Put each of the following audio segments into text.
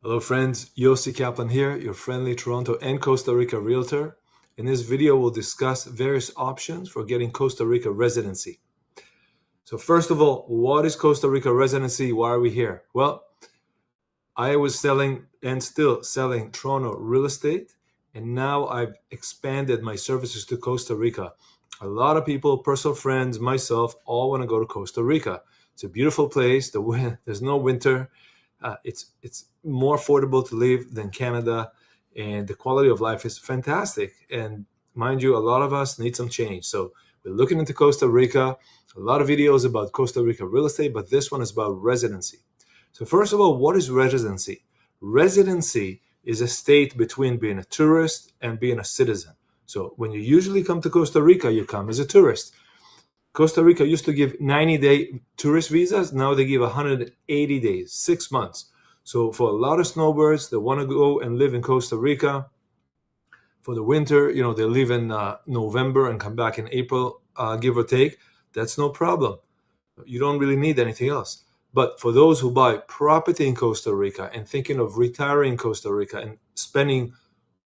Hello friends, Yossi Kaplan here, your friendly Toronto and Costa Rica realtor. In this video, we'll discuss various options for getting Costa Rica residency. So first of all, what is Costa Rica residency? Why are we here? Well, I was selling and still selling Toronto real estate, and now I've expanded my services to Costa Rica. A lot of people, personal friends, myself, all want to go to Costa Rica. It's a beautiful place. There's no winter. It's more affordable to live than Canada, and the quality of life is fantastic. And mind you, a lot of us need some change. So we're looking into Costa Rica. A lot of videos about Costa Rica real estate, but this one is about residency. So first of all, what is residency? Residency is a state between being a tourist and being a citizen. So when you usually come to Costa Rica, you come as a tourist. Costa Rica used to give 90-day tourist visas. Now they give 180 days, 6 months. So for a lot of snowbirds that want to go and live in Costa Rica for the winter, they live in November and come back in April, give or take. That's no problem. You don't really need anything else. But for those who buy property in Costa Rica and thinking of retiring in Costa Rica and spending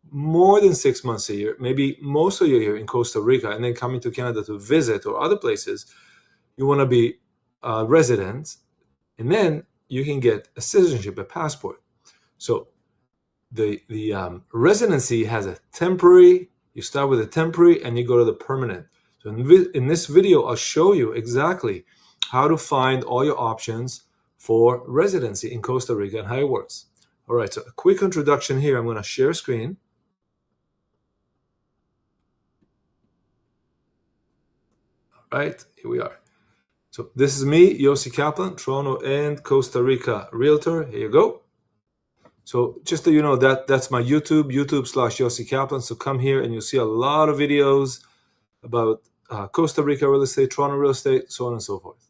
more than 6 months a year, maybe most of your year in Costa Rica, and then coming to Canada to visit or other places, you want to be a resident, and then you can get a citizenship, a passport. So the residency has a temporary, you start with a temporary and you go to the permanent. So in this video, I'll show you exactly how to find all your options for residency in Costa Rica and how it works. All right, so a quick introduction here. I'm going to share screen. Right, here we are. So this is me, Yossi Kaplan, Toronto and Costa Rica realtor. Here you go. So just so you know, that's my YouTube/Yossi Kaplan. So come here and you'll see a lot of videos about Costa Rica real estate, Toronto real estate, so on and so forth.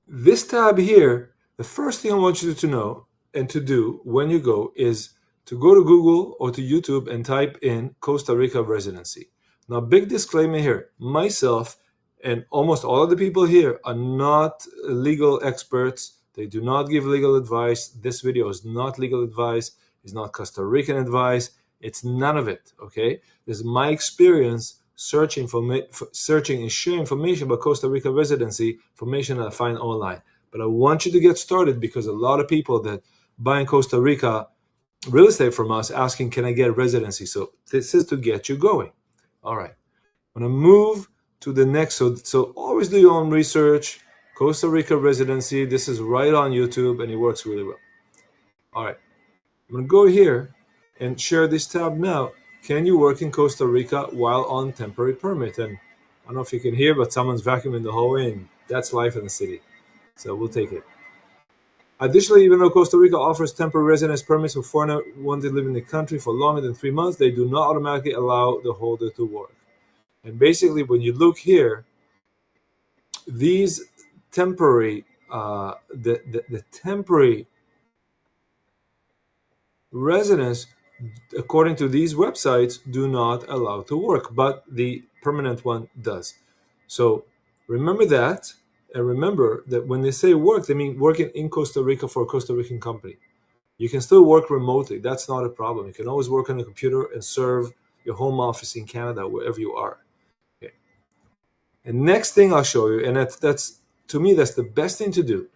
This tab here, the first thing I want you to know and to do when you go is to go to Google or to YouTube and type in Costa Rica residency. Now, big disclaimer here, myself and almost all of the people here are not legal experts. They do not give legal advice. This video is not legal advice. It's not Costa Rican advice. It's none of it, okay? This is my experience searching and sharing information about Costa Rica residency, information that I find online. But I want you to get started because a lot of people that buy in Costa Rica real estate from us asking, can I get residency? So this is to get you going. All right, I'm going to move to the next. So always do your own research. Costa Rica residency. This is right on YouTube and it works really well. All right, I'm going to go here and share this tab now. Can you work in Costa Rica while on temporary permit? And I don't know if you can hear, but someone's vacuuming the hallway, and that's life in the city. So we'll take it. Additionally, even though Costa Rica offers temporary residence permits for foreigners wanting to live in the country for longer than 3 months, they do not automatically allow the holder to work. And basically, when you look here, these temporary, the temporary residents, according to these websites, do not allow to work, but the permanent one does. So remember that. And remember that when they say work, they mean working in Costa Rica for a Costa Rican company. You can still work remotely. That's not a problem. You can always work on a computer and serve your home office in Canada, wherever you are. Okay. And next thing I'll show you, and that's to me, that's the best thing to do,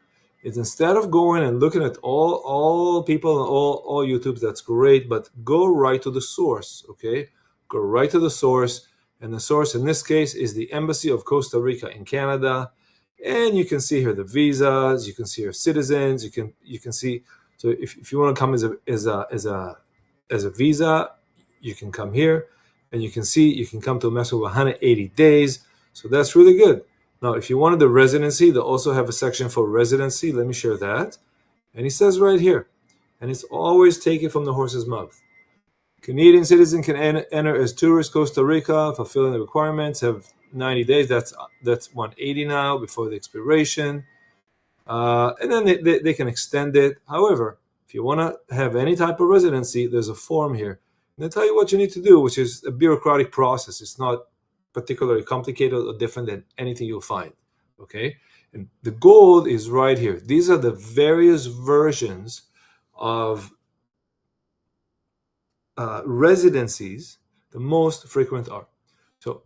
is instead of going and looking at all people and all YouTubes, that's great, but go right to the source, okay? Go right to the source. And the source in this case is the Embassy of Costa Rica in Canada. And you can see here the visas, you can see your citizens, you can see. So if you want to come as a visa, you can come here, and you can see you can come to a maximum of 180 days. So that's really good. Now, if you wanted the residency, they also have a section for residency. Let me share that. And he says right here, and it's always taken from the horse's mouth. Canadian citizen can enter as tourist Costa Rica, fulfilling the requirements, have 90 days. That's 180 now before the expiration. And then they can extend it. However, if you want to have any type of residency, there's a form here. And they tell you what you need to do, which is a bureaucratic process. It's not particularly complicated or different than anything you'll find. Okay? And the gold is right here. These are the various versions of residencies the most frequent are. So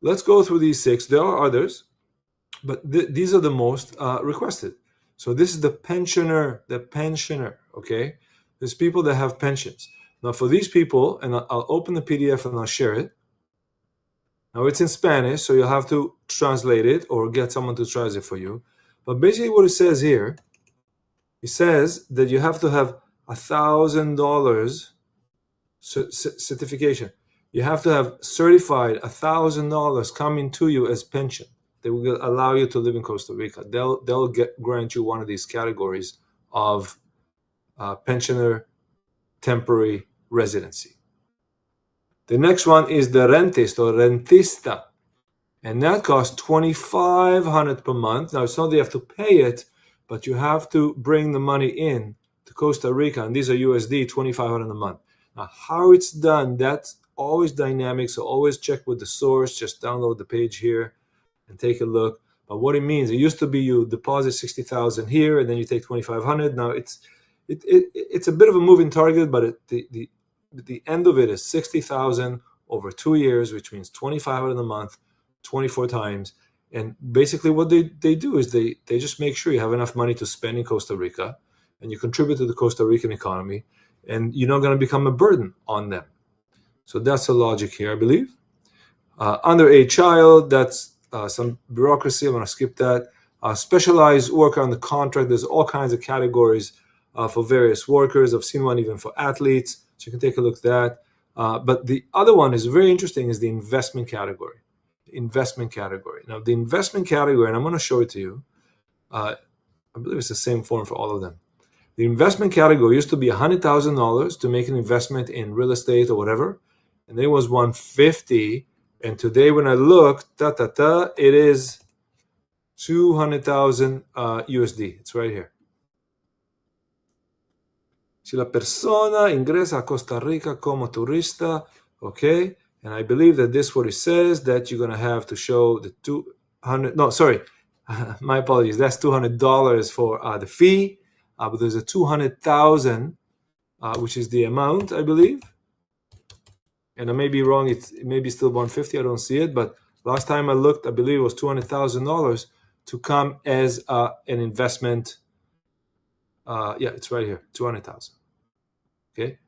let's go through these 6. There are others, but these are the most requested. So this is the pensioner, okay? There's people that have pensions. Now for these people, and I'll open the PDF and I'll share it. Now it's in Spanish, so you'll have to translate it or get someone to translate it for you. But basically what it says here, it says that you have to have $1,000 certification. You have to have certified $1,000 coming to you as pension. They will allow you to live in Costa Rica. They'll grant you one of these categories of pensioner temporary residency. The next one is the rentista or rentista, and that costs $2,500 per month. Now it's not that you have to pay it, but you have to bring the money in to Costa Rica, and these are USD, $2,500 a month. Now how it's done, that's always dynamic, so always check with the source. Just download the page here and take a look. But what it means, it used to be you deposit $60,000 here and then you take $2,500. Now it's a bit of a moving target, but the end of it is $60,000 over 2 years, which means $2,500 a month, 24 times. And basically what they do is they just make sure you have enough money to spend in Costa Rica and you contribute to the Costa Rican economy, and you're not going to become a burden on them. So that's the logic here, I believe. Under a child, that's some bureaucracy. I'm going to skip that. Specialized worker on the contract. There's all kinds of categories for various workers. I've seen one even for athletes, so you can take a look at that. But the other one is very interesting, is the investment category. Now, the investment category, and I'm going to show it to you. I believe it's the same form for all of them. The investment category used to be $100,000 to make an investment in real estate or whatever, and it was $150,000. And today, when I look, it is $200,000 USD. It's right here. Si la persona ingresa a Costa Rica como turista, okay? And I believe that this is what it says, that you're going to have to show the my apologies. That's $200 for the fee, but there's a $200,000, which is the amount, I believe. And I may be wrong. It may be still $150,000. I don't see it, but last time I looked, I believe it was $200,000 to come as an investment. Yeah, it's right here, $200,000. Okay.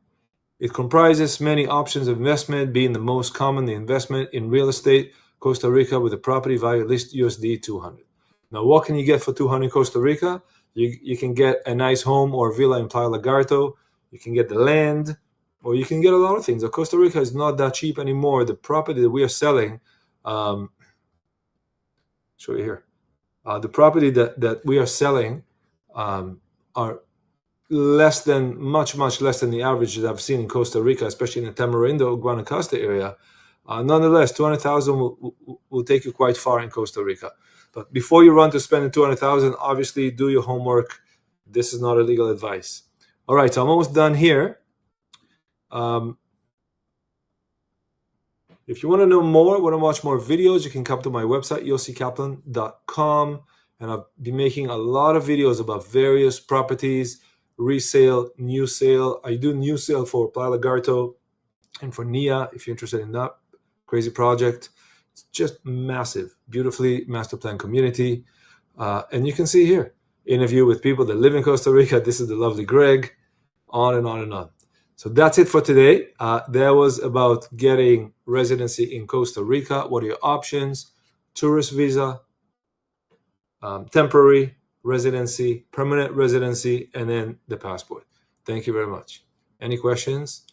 It comprises many options of investment, being the most common the investment in real estate, Costa Rica, with a property value at least USD 200. Now, what can you get for 200 in Costa Rica? You can get a nice home or villa in Playa Lagarto. You can get the land, or you can get a lot of things. Costa Rica is not that cheap anymore. The property that we are selling, show you here. The property that we are selling are much less than the average that I've seen in Costa Rica, especially in the Tamarindo, Guanacaste area. Nonetheless, 200,000 will take you quite far in Costa Rica. But before you run to spending 200,000, obviously do your homework. This is not a legal advice. All right, so I'm almost done here. If you want to know more, want to watch more videos, you can come to my website, yossikaplan.com, and I'll be making a lot of videos about various properties, resale, new sale. I do new sale for Playa Lagarto and for NIA, if you're interested in that crazy project. It's just massive, beautifully master plan community. And you can see here, interview with people that live in Costa Rica. This is the lovely Greg, on and on and on. So that's it for today. That was about getting residency in Costa Rica. What are your options? Tourist visa, temporary residency, permanent residency, and then the passport. Thank you very much. Any questions?